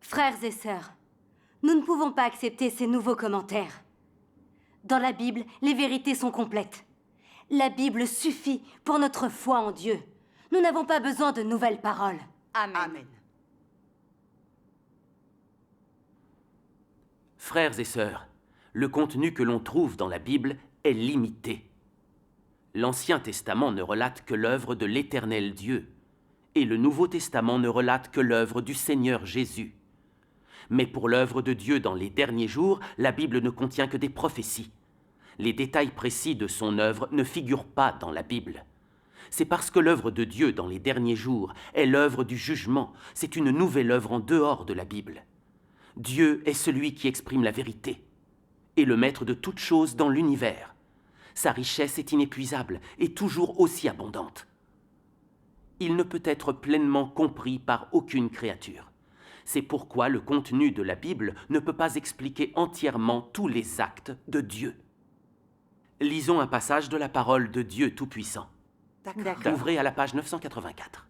Frères et sœurs, nous ne pouvons pas accepter ces nouveaux commentaires. Dans la Bible, les vérités sont complètes. La Bible suffit pour notre foi en Dieu. Nous n'avons pas besoin de nouvelles paroles. Amen. Amen. Frères et sœurs, le contenu que l'on trouve dans la Bible est limité. L'Ancien Testament ne relate que l'œuvre de l'Éternel Dieu, et le Nouveau Testament ne relate que l'œuvre du Seigneur Jésus. Mais pour l'œuvre de Dieu dans les derniers jours, la Bible ne contient que des prophéties. Les détails précis de son œuvre ne figurent pas dans la Bible. C'est parce que l'œuvre de Dieu dans les derniers jours est l'œuvre du jugement, c'est une nouvelle œuvre en dehors de la Bible. Dieu est celui qui exprime la vérité, et le maître de toutes choses dans l'univers. Sa richesse est inépuisable et toujours aussi abondante. Il ne peut être pleinement compris par aucune créature. C'est pourquoi le contenu de la Bible ne peut pas expliquer entièrement tous les actes de Dieu. Lisons un passage de la parole de Dieu Tout-Puissant. D'accord. Ouvrez à la page 984.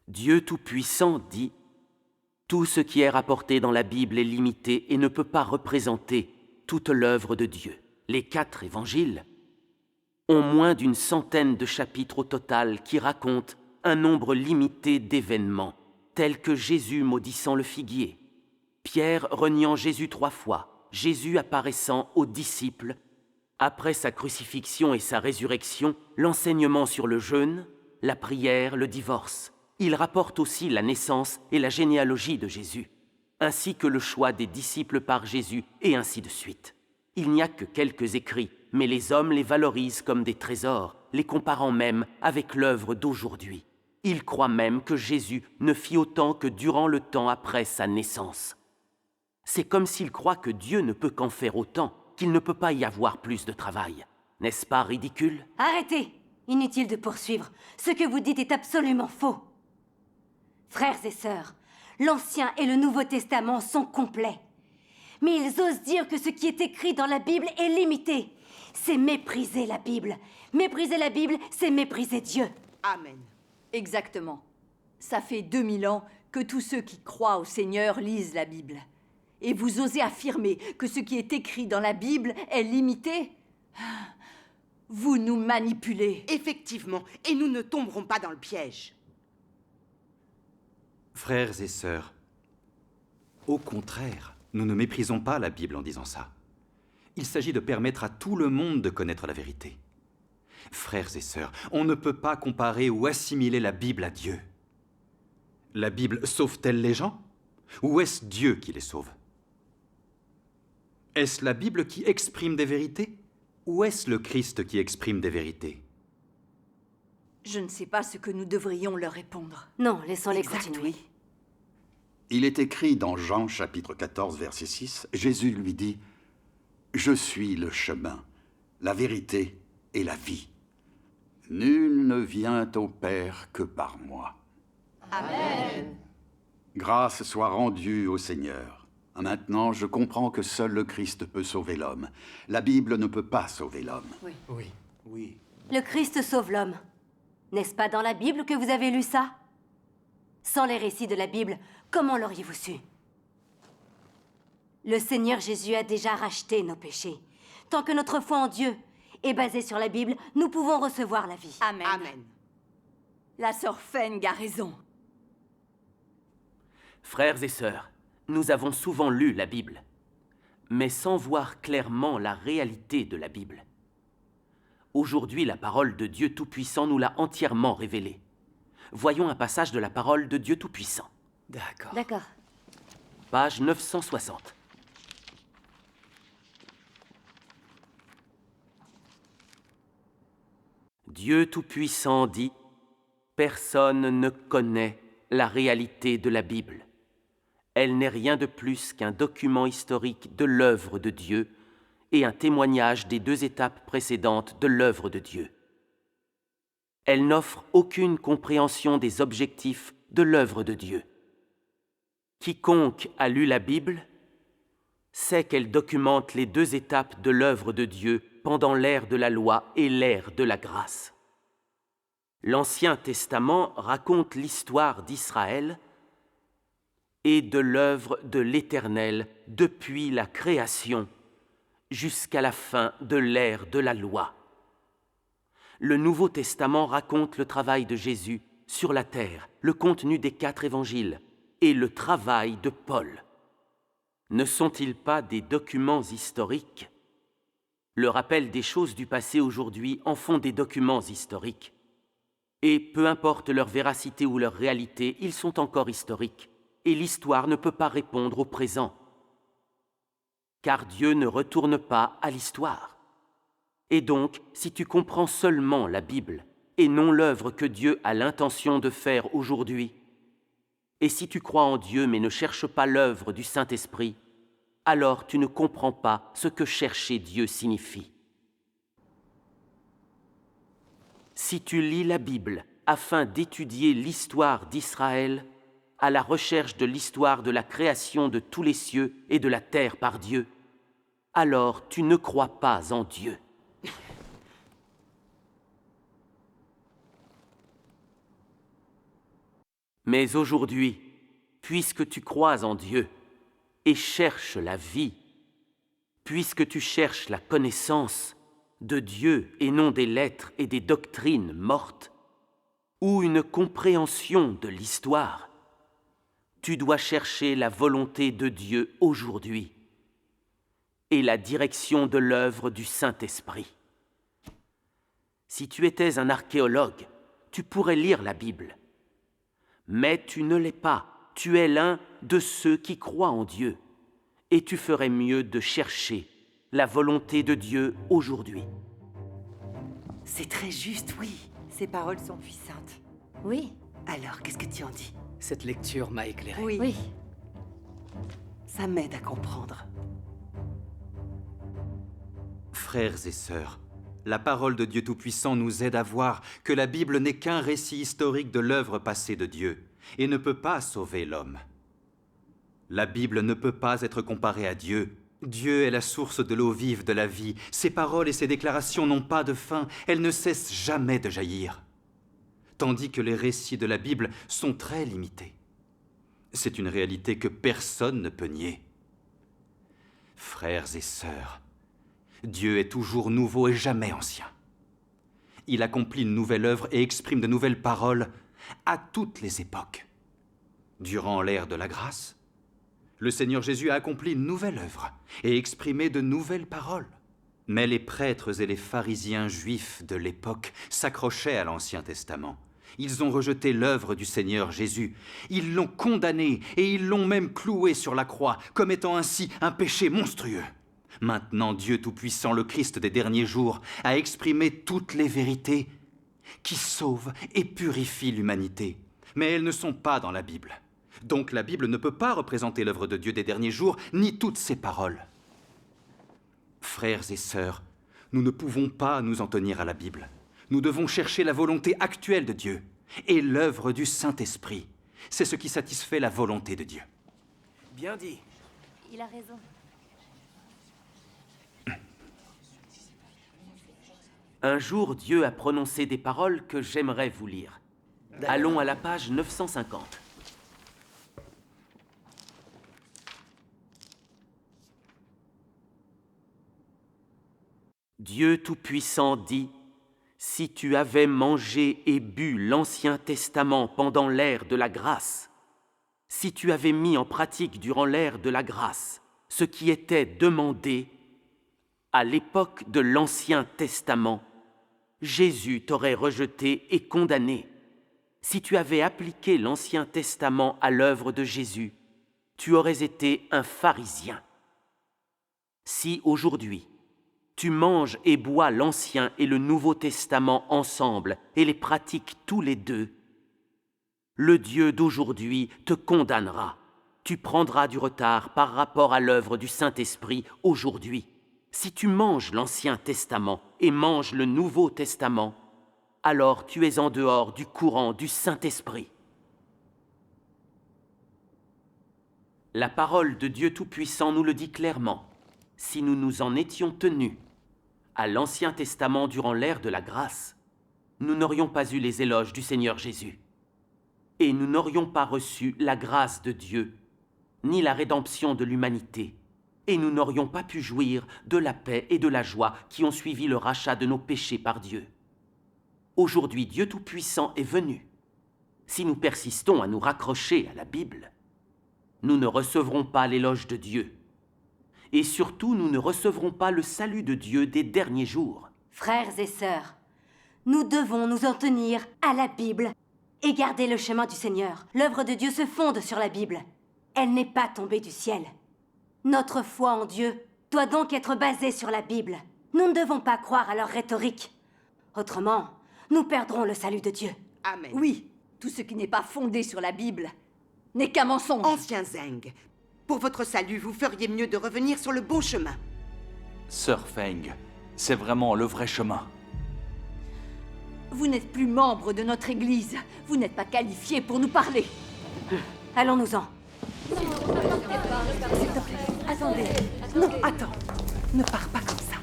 Dieu Tout-Puissant dit « Tout ce qui est rapporté dans la Bible est limité et ne peut pas représenter toute l'œuvre de Dieu. Les 4 évangiles ont moins d'une centaine de chapitres au total qui racontent un nombre limité d'événements, tels que Jésus maudissant le figuier, Pierre reniant Jésus 3 fois, Jésus apparaissant aux disciples, après sa crucifixion et sa résurrection, l'enseignement sur le jeûne, la prière, le divorce. Il rapporte aussi la naissance et la généalogie de Jésus, ainsi que le choix des disciples par Jésus, et ainsi de suite. Il n'y a que quelques écrits, mais les hommes les valorisent comme des trésors, les comparant même avec l'œuvre d'aujourd'hui. Ils croient même que Jésus ne fit autant que durant le temps après sa naissance. C'est comme s'ils croient que Dieu ne peut qu'en faire autant, qu'il ne peut pas y avoir plus de travail. N'est-ce pas ridicule? Arrêtez! Inutile de poursuivre. Ce que vous dites est absolument faux. Frères et sœurs, l'Ancien et le Nouveau Testament sont complets. Mais ils osent dire que ce qui est écrit dans la Bible est limité. C'est mépriser la Bible. Mépriser la Bible, c'est mépriser Dieu. Amen. Exactement. Ça fait 2000 ans que tous ceux qui croient au Seigneur lisent la Bible. Et vous osez affirmer que ce qui est écrit dans la Bible est limité? Vous nous manipulez. Effectivement, et nous ne tomberons pas dans le piège. Frères et sœurs, au contraire, nous ne méprisons pas la Bible en disant ça. Il s'agit de permettre à tout le monde de connaître la vérité. Frères et sœurs, on ne peut pas comparer ou assimiler la Bible à Dieu. La Bible sauve-t-elle les gens? Ou est-ce Dieu qui les sauve? Est-ce la Bible qui exprime des vérités? Ou est-ce le Christ qui exprime des vérités? Je ne sais pas ce que nous devrions leur répondre. Non, laissons-les Exact, continuer. oui. Il est écrit dans Jean chapitre 14, verset 6, Jésus lui dit « Je suis le chemin, la vérité et la vie. Nul ne vient au Père que par moi. » Amen. Grâce soit rendue au Seigneur. Maintenant, je comprends que seul le Christ peut sauver l'homme. La Bible ne peut pas sauver l'homme. Oui. Le Christ sauve l'homme. N'est-ce pas dans la Bible que vous avez lu ça? Sans les récits de la Bible, comment l'auriez-vous su? Le Seigneur Jésus a déjà racheté nos péchés. Tant que notre foi en Dieu est basée sur la Bible, nous pouvons recevoir la vie. Amen. Amen. La sœur Feng a raison. Frères et sœurs, nous avons souvent lu la Bible, mais sans voir clairement la réalité de la Bible. Aujourd'hui, la parole de Dieu Tout-Puissant nous l'a entièrement révélée. Voyons un passage de la parole de Dieu Tout-Puissant. D'accord. D'accord. Page 960. Dieu Tout-Puissant dit « Personne ne connaît la réalité de la Bible. Elle n'est rien de plus qu'un document historique de l'œuvre de Dieu et un témoignage des 2 étapes précédentes de l'œuvre de Dieu. Elle n'offre aucune compréhension des objectifs de l'œuvre de Dieu. Quiconque a lu la Bible sait qu'elle documente les 2 étapes de l'œuvre de Dieu pendant l'ère de la loi et l'ère de la grâce. L'Ancien Testament raconte l'histoire d'Israël et de l'œuvre de l'Éternel depuis la création jusqu'à la fin de l'ère de la loi. Le Nouveau Testament raconte le travail de Jésus sur la terre, le contenu des 4 évangiles et le travail de Paul. Ne sont-ils pas des documents historiques ? Le rappel des choses du passé aujourd'hui en font des documents historiques. Et peu importe leur véracité ou leur réalité, ils sont encore historiques. Et l'histoire ne peut pas répondre au présent. Car Dieu ne retourne pas à l'histoire. Et donc, si tu comprends seulement la Bible et non l'œuvre que Dieu a l'intention de faire aujourd'hui, et si tu crois en Dieu mais ne cherches pas l'œuvre du Saint-Esprit, alors tu ne comprends pas ce que chercher Dieu signifie. Si tu lis la Bible afin d'étudier l'histoire d'Israël, à la recherche de l'histoire de la création de tous les cieux et de la terre par Dieu, alors tu ne crois pas en Dieu. Mais aujourd'hui, puisque tu crois en Dieu et cherches la vie, puisque tu cherches la connaissance de Dieu et non des lettres et des doctrines mortes, ou une compréhension de l'histoire, tu dois chercher la volonté de Dieu aujourd'hui et la direction de l'œuvre du Saint-Esprit. Si tu étais un archéologue, tu pourrais lire la Bible. Mais tu ne l'es pas, tu es l'un de ceux qui croient en Dieu, et tu ferais mieux de chercher la volonté de Dieu aujourd'hui. C'est très juste, oui. Ces paroles sont puissantes. Oui, Alors, qu'est-ce que tu en dis? Cette lecture m'a éclairé. oui. Ça m'aide à comprendre. Frères et sœurs, la parole de Dieu Tout-Puissant nous aide à voir que la Bible n'est qu'un récit historique de l'œuvre passée de Dieu et ne peut pas sauver l'homme. La Bible ne peut pas être comparée à Dieu. Dieu est la source de l'eau vive de la vie. Ses paroles et ses déclarations n'ont pas de fin. Elles ne cessent jamais de jaillir. Tandis que les récits de la Bible sont très limités. C'est une réalité que personne ne peut nier. Frères et sœurs, Dieu est toujours nouveau et jamais ancien. Il accomplit une nouvelle œuvre et exprime de nouvelles paroles à toutes les époques. Durant l'ère de la grâce, le Seigneur Jésus a accompli une nouvelle œuvre et exprimé de nouvelles paroles. Mais les prêtres et les pharisiens juifs de l'époque s'accrochaient à l'Ancien Testament. Ils ont rejeté l'œuvre du Seigneur Jésus. Ils l'ont condamné et ils l'ont même cloué sur la croix, comme étant ainsi un péché monstrueux. Maintenant, Dieu Tout-Puissant, le Christ des derniers jours, a exprimé toutes les vérités qui sauvent et purifient l'humanité. Mais elles ne sont pas dans la Bible. Donc la Bible ne peut pas représenter l'œuvre de Dieu des derniers jours, ni toutes ses paroles. Frères et sœurs, nous ne pouvons pas nous en tenir à la Bible. Nous devons chercher la volonté actuelle de Dieu et l'œuvre du Saint-Esprit. C'est ce qui satisfait la volonté de Dieu. Bien dit. Il a raison. Un jour, Dieu a prononcé des paroles que j'aimerais vous lire. Allons à la page 950. Dieu Tout-Puissant dit, « Si tu avais mangé et bu l'Ancien Testament pendant l'ère de la grâce, si tu avais mis en pratique durant l'ère de la grâce ce qui était demandé à l'époque de l'Ancien Testament, Jésus t'aurait rejeté et condamné. Si tu avais appliqué l'Ancien Testament à l'œuvre de Jésus, tu aurais été un pharisien. Si aujourd'hui, tu manges et bois l'Ancien et le Nouveau Testament ensemble et les pratiques tous les deux, le Dieu d'aujourd'hui te condamnera. Tu prendras du retard par rapport à l'œuvre du Saint-Esprit aujourd'hui. Si tu manges l'Ancien Testament et manges le Nouveau Testament, alors tu es en dehors du courant du Saint-Esprit. La parole de Dieu Tout-Puissant nous le dit clairement. Si nous nous en étions tenus à l'Ancien Testament durant l'ère de la grâce, nous n'aurions pas eu les éloges du Seigneur Jésus. Et nous n'aurions pas reçu la grâce de Dieu, ni la rédemption de l'humanité. Et nous n'aurions pas pu jouir de la paix et de la joie qui ont suivi le rachat de nos péchés par Dieu. Aujourd'hui, Dieu Tout-Puissant est venu. Si nous persistons à nous raccrocher à la Bible, nous ne recevrons pas l'éloge de Dieu. Et surtout, nous ne recevrons pas le salut de Dieu des derniers jours. Frères et sœurs, nous devons nous en tenir à la Bible et garder le chemin du Seigneur. L'œuvre de Dieu se fonde sur la Bible. Elle n'est pas tombée du ciel. Notre foi en Dieu doit donc être basée sur la Bible. Nous ne devons pas croire à leur rhétorique. Autrement, nous perdrons le salut de Dieu. Amen. Oui, tout ce qui n'est pas fondé sur la Bible n'est qu'un mensonge. Ancien Zeng, pour votre salut, vous feriez mieux de revenir sur le bon chemin. Sœur Feng, c'est vraiment le vrai chemin. Vous n'êtes plus membre de notre église. Vous n'êtes pas qualifié pour nous parler. Allons-nous-en. Attendez. Non, attends. Ne pars pas comme ça.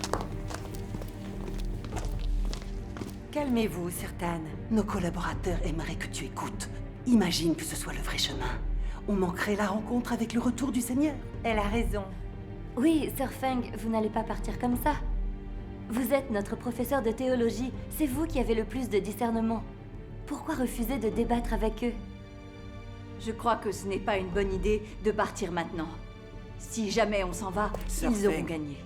Calmez-vous, Certaine. Nos collaborateurs aimeraient que tu écoutes. Imagine que ce soit le vrai chemin. On manquerait la rencontre avec le retour du Seigneur. Elle a raison. Oui, Sir Feng, vous n'allez pas partir comme ça. Vous êtes notre professeur de théologie. C'est vous qui avez le plus de discernement. Pourquoi refuser de débattre avec eux? Je crois que ce n'est pas une bonne idée de partir maintenant. Si jamais on s'en va, Sœur ils auront Feng. gagné.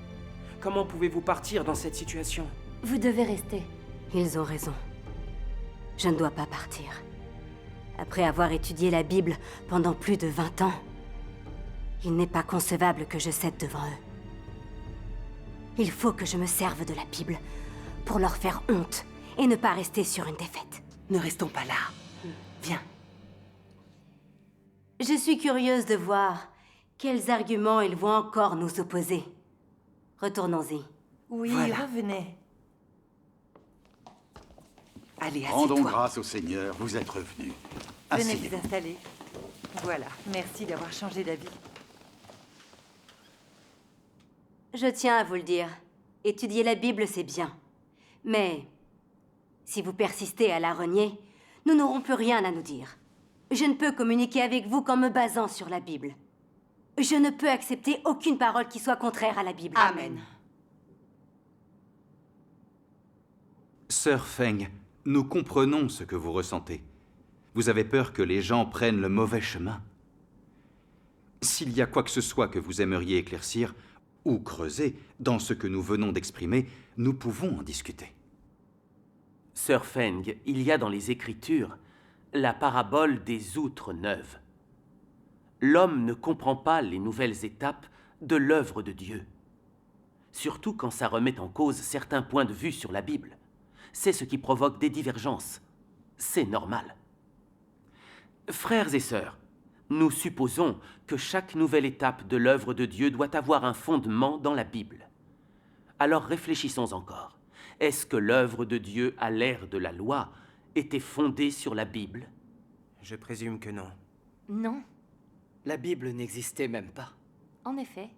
Comment pouvez-vous partir dans cette situation? Vous devez rester. Ils ont raison. Je ne dois pas partir. Après avoir étudié la Bible pendant plus de 20 ans, il n'est pas concevable que je cède devant eux. Il faut que je me serve de la Bible pour leur faire honte et ne pas rester sur une défaite. Ne restons pas là. Viens. Je suis curieuse de voir quels arguments ils vont encore nous opposer. Retournons-y. Oui, Voilà. revenez. Allez, Rendons assieds-toi. grâce au Seigneur, vous êtes revenus. Venez Asseyez-vous. vous installer. Voilà, merci d'avoir changé d'avis. Je tiens à vous le dire. Étudier la Bible, c'est bien. Mais si vous persistez à la renier, nous n'aurons plus rien à nous dire. Je ne peux communiquer avec vous qu'en me basant sur la Bible. Je ne peux accepter aucune parole qui soit contraire à la Bible. Amen. Sœur Feng, nous comprenons ce que vous ressentez. Vous avez peur que les gens prennent le mauvais chemin. S'il y a quoi que ce soit que vous aimeriez éclaircir ou creuser dans ce que nous venons d'exprimer, nous pouvons en discuter. Sœur Feng, il y a dans les Écritures la parabole des outres neuves. L'homme ne comprend pas les nouvelles étapes de l'œuvre de Dieu, surtout quand ça remet en cause certains points de vue sur la Bible. C'est ce qui provoque des divergences. C'est normal. Frères et sœurs, nous supposons que chaque nouvelle étape de l'œuvre de Dieu doit avoir un fondement dans la Bible. Alors réfléchissons encore. Est-ce que l'œuvre de Dieu à l'ère de la loi était fondée sur la Bible? Je présume que non. Non, La Bible n'existait même pas. en effet.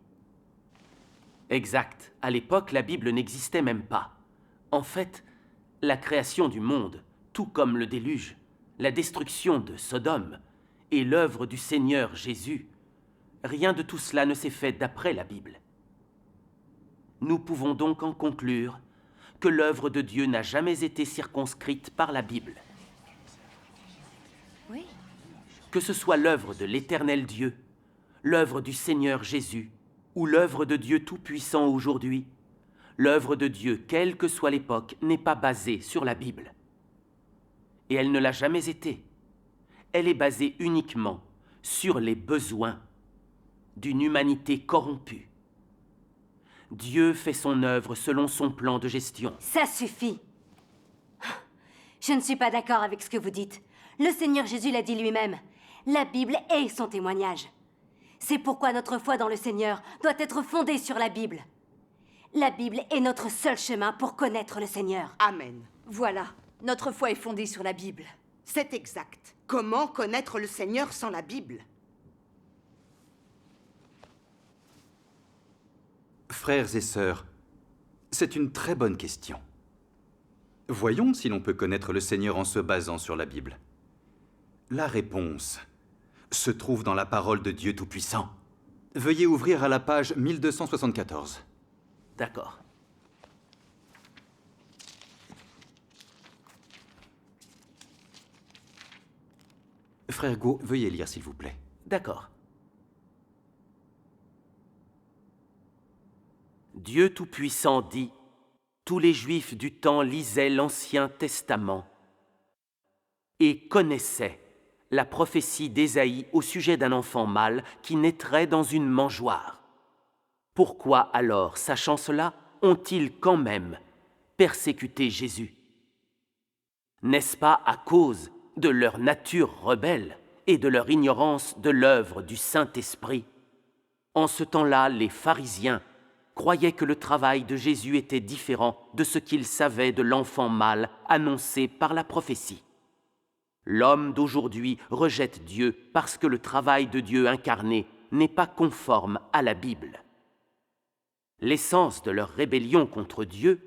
Exact. À l'époque, la Bible n'existait même pas. En fait, la création du monde, tout comme le déluge, la destruction de Sodome et l'œuvre du Seigneur Jésus, rien de tout cela ne s'est fait d'après la Bible. Nous pouvons donc en conclure que l'œuvre de Dieu n'a jamais été circonscrite par la Bible. Oui. Que ce soit l'œuvre de l'Éternel Dieu, l'œuvre du Seigneur Jésus, ou l'œuvre de Dieu Tout-Puissant aujourd'hui, l'œuvre de Dieu, quelle que soit l'époque, n'est pas basée sur la Bible. Et elle ne l'a jamais été. Elle est basée uniquement sur les besoins d'une humanité corrompue. Dieu fait son œuvre selon son plan de gestion. Ça suffit. Je ne suis pas d'accord avec ce que vous dites. Le Seigneur Jésus l'a dit lui-même. La Bible est son témoignage. C'est pourquoi notre foi dans le Seigneur doit être fondée sur la Bible. La Bible est notre seul chemin pour connaître le Seigneur. Amen. Voilà, notre foi est fondée sur la Bible. C'est exact. Comment connaître le Seigneur sans la Bible? Frères et sœurs, c'est une très bonne question. Voyons si l'on peut connaître le Seigneur en se basant sur la Bible. La réponse se trouve dans la parole de Dieu Tout-Puissant. Veuillez ouvrir à la page 1274. D'accord. Frère Go, veuillez lire s'il vous plaît. D'accord. Dieu Tout-Puissant dit, tous les Juifs du temps lisaient l'Ancien Testament et connaissaient la prophétie d'Ésaïe au sujet d'un enfant mâle qui naîtrait dans une mangeoire. Pourquoi alors, sachant cela, ont-ils quand même persécuté Jésus? N'est-ce pas à cause de leur nature rebelle et de leur ignorance de l'œuvre du Saint-Esprit? En ce temps-là, les pharisiens croyaient que le travail de Jésus était différent de ce qu'ils savaient de l'enfant mâle annoncé par la prophétie. L'homme d'aujourd'hui rejette Dieu parce que le travail de Dieu incarné n'est pas conforme à la Bible. L'essence de leur rébellion contre Dieu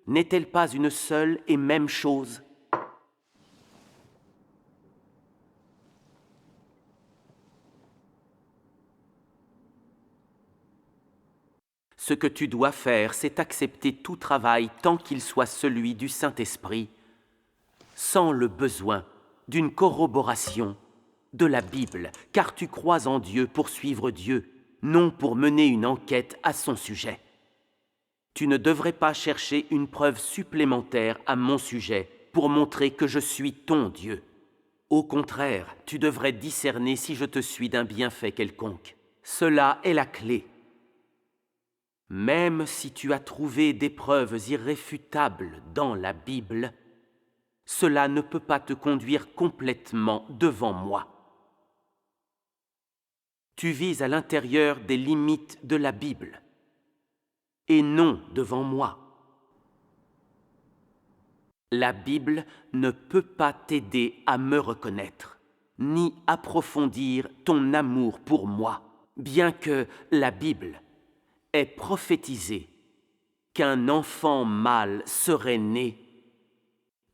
n'est-elle pas une seule et même chose? Ce que tu dois faire, c'est accepter tout travail tant qu'il soit celui du Saint-Esprit, sans le besoin d'une corroboration de la Bible, car tu crois en Dieu pour suivre Dieu, non pour mener une enquête à son sujet. Tu ne devrais pas chercher une preuve supplémentaire à mon sujet pour montrer que je suis ton Dieu. Au contraire, tu devrais discerner si je te suis d'un bienfait quelconque. Cela est la clé. Même si tu as trouvé des preuves irréfutables dans la Bible, cela ne peut pas te conduire complètement devant moi. Tu vis à l'intérieur des limites de la Bible, et non devant moi. La Bible ne peut pas t'aider à me reconnaître, ni approfondir ton amour pour moi, bien que la Bible ait prophétisé qu'un enfant mâle serait né.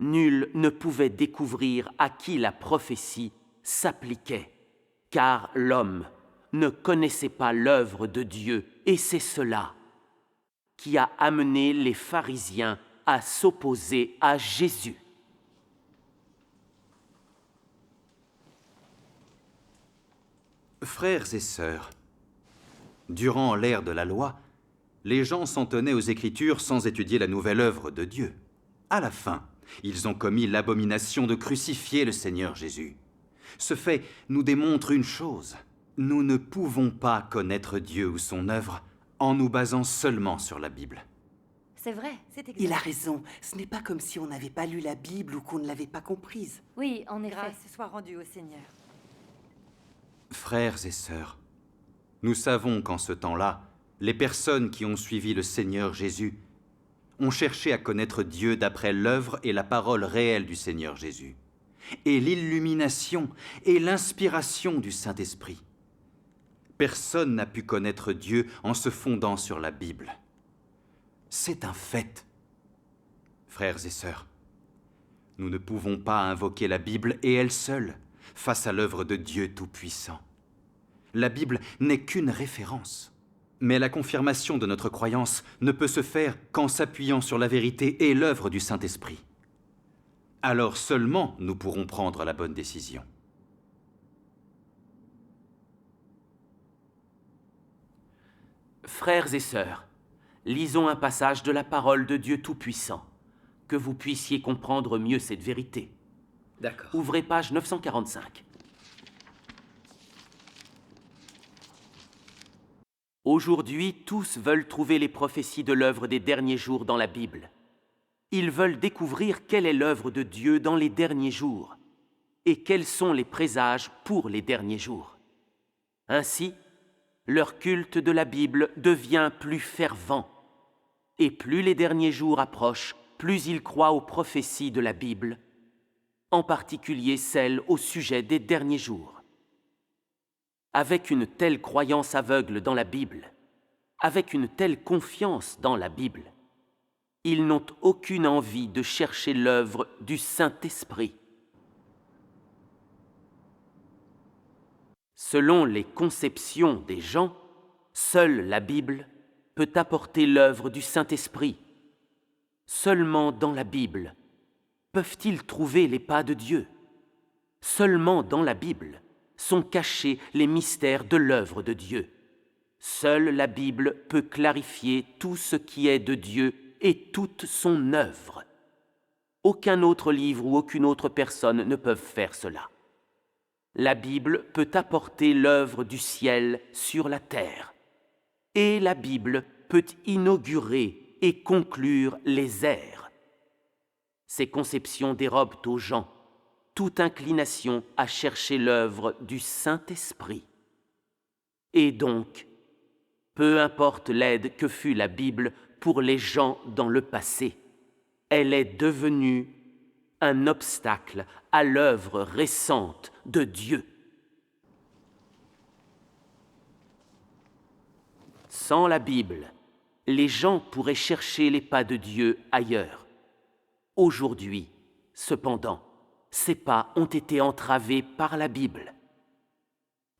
Nul ne pouvait découvrir à qui la prophétie s'appliquait, car l'homme ne connaissait pas l'œuvre de Dieu, et c'est cela qui a amené les pharisiens à s'opposer à Jésus. Frères et sœurs, durant l'ère de la loi, les gens s'en tenaient aux Écritures sans étudier la nouvelle œuvre de Dieu. À la fin, ils ont commis l'abomination de crucifier le Seigneur Jésus. Ce fait nous démontre une chose. Nous ne pouvons pas connaître Dieu ou son œuvre en nous basant seulement sur la Bible. C'est vrai, c'est exact. Il a raison. Ce n'est pas comme si on n'avait pas lu la Bible ou qu'on ne l'avait pas comprise. Oui, en effet. Grâce soit rendue au Seigneur. Frères et sœurs, nous savons qu'en ce temps-là, les personnes qui ont suivi le Seigneur Jésus ont cherché à connaître Dieu d'après l'œuvre et la parole réelle du Seigneur Jésus, et l'illumination et l'inspiration du Saint-Esprit. Personne n'a pu connaître Dieu en se fondant sur la Bible. C'est un fait. Frères et sœurs, nous ne pouvons pas invoquer la Bible et elle seule face à l'œuvre de Dieu Tout-Puissant. La Bible n'est qu'une référence. Mais la confirmation de notre croyance ne peut se faire qu'en s'appuyant sur la vérité et l'œuvre du Saint-Esprit. Alors seulement nous pourrons prendre la bonne décision. Frères et sœurs, lisons un passage de la parole de Dieu Tout-Puissant, que vous puissiez comprendre mieux cette vérité. D'accord. Ouvrez page 945. Aujourd'hui, tous veulent trouver les prophéties de l'œuvre des derniers jours dans la Bible. Ils veulent découvrir quelle est l'œuvre de Dieu dans les derniers jours et quels sont les présages pour les derniers jours. Ainsi, leur culte de la Bible devient plus fervent, et plus les derniers jours approchent, plus ils croient aux prophéties de la Bible, en particulier celles au sujet des derniers jours. Avec une telle croyance aveugle dans la Bible, avec une telle confiance dans la Bible, Ils n'ont aucune envie de chercher l'œuvre du Saint-Esprit. Selon les conceptions des gens, seule la Bible peut apporter l'œuvre du Saint-Esprit. Seulement dans la Bible peuvent-ils trouver les pas de Dieu. Seulement dans la Bible sont cachés les mystères de l'œuvre de Dieu. Seule la Bible peut clarifier tout ce qui est de Dieu et toute son œuvre. Aucun autre livre ou aucune autre personne ne peuvent faire cela. La Bible peut apporter l'œuvre du ciel sur la terre. Et la Bible peut inaugurer et conclure les ères. Ces conceptions dérobent aux gens toute inclination à chercher l'œuvre du Saint-Esprit. Et donc, peu importe l'aide que fut la Bible pour les gens dans le passé, elle est devenue un obstacle à l'œuvre récente de Dieu. Sans la Bible, les gens pourraient chercher les pas de Dieu ailleurs. Aujourd'hui, cependant, ces pas ont été entravés par la Bible.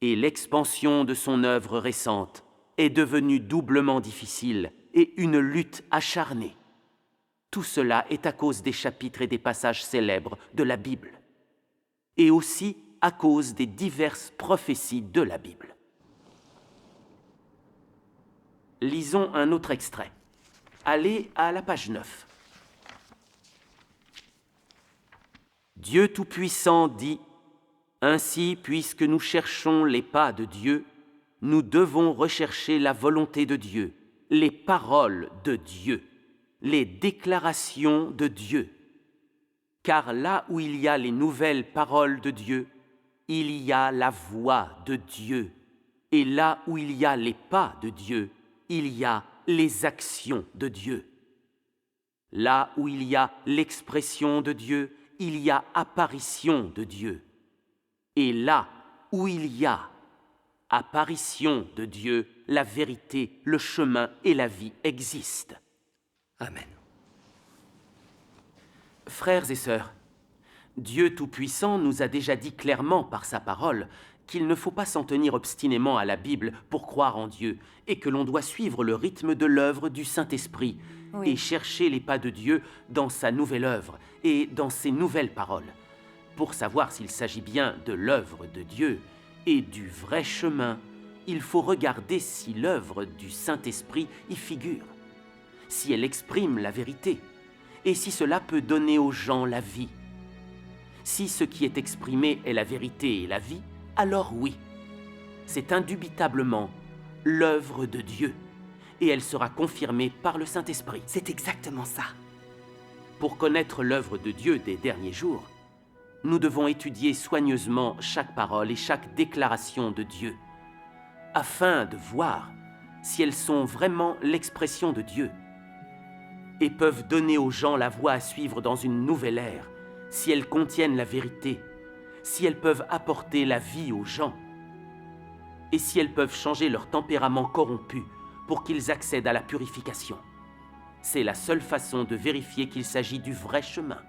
Et l'expansion de son œuvre récente est devenue doublement difficile et une lutte acharnée. Tout cela est à cause des chapitres et des passages célèbres de la Bible, et aussi à cause des diverses prophéties de la Bible. Lisons un autre extrait. Allez à la page 9. Dieu Tout-Puissant dit « Ainsi, puisque nous cherchons les pas de Dieu, nous devons rechercher la volonté de Dieu, les paroles de Dieu, les déclarations de Dieu. Car là où il y a les nouvelles paroles de Dieu, il y a la voix de Dieu. Et là où il y a les pas de Dieu, il y a les actions de Dieu. Là où il y a l'expression de Dieu, il y a apparition de Dieu. Et là où il y a apparition de Dieu, la vérité, le chemin et la vie existent. » Amen. Frères et sœurs, Dieu Tout-Puissant nous a déjà dit clairement par sa parole qu'il ne faut pas s'en tenir obstinément à la Bible pour croire en Dieu et que l'on doit suivre le rythme de l'œuvre du Saint-Esprit et chercher les pas de Dieu dans sa nouvelle œuvre et dans ses nouvelles paroles pour savoir s'il s'agit bien de l'œuvre de Dieu et du vrai chemin. Il faut regarder si l'œuvre du Saint-Esprit y figure, si elle exprime la vérité et si cela peut donner aux gens la vie. Si ce qui est exprimé est la vérité et la vie, alors oui, c'est indubitablement l'œuvre de Dieu et elle sera confirmée par le Saint-Esprit. C'est exactement ça. Pour connaître l'œuvre de Dieu des derniers jours, nous devons étudier soigneusement chaque parole et chaque déclaration de Dieu, afin de voir si elles sont vraiment l'expression de Dieu et peuvent donner aux gens la voie à suivre dans une nouvelle ère, si elles contiennent la vérité, si elles peuvent apporter la vie aux gens, et si elles peuvent changer leur tempérament corrompu pour qu'ils accèdent à la purification. C'est la seule façon de vérifier qu'il s'agit du vrai chemin.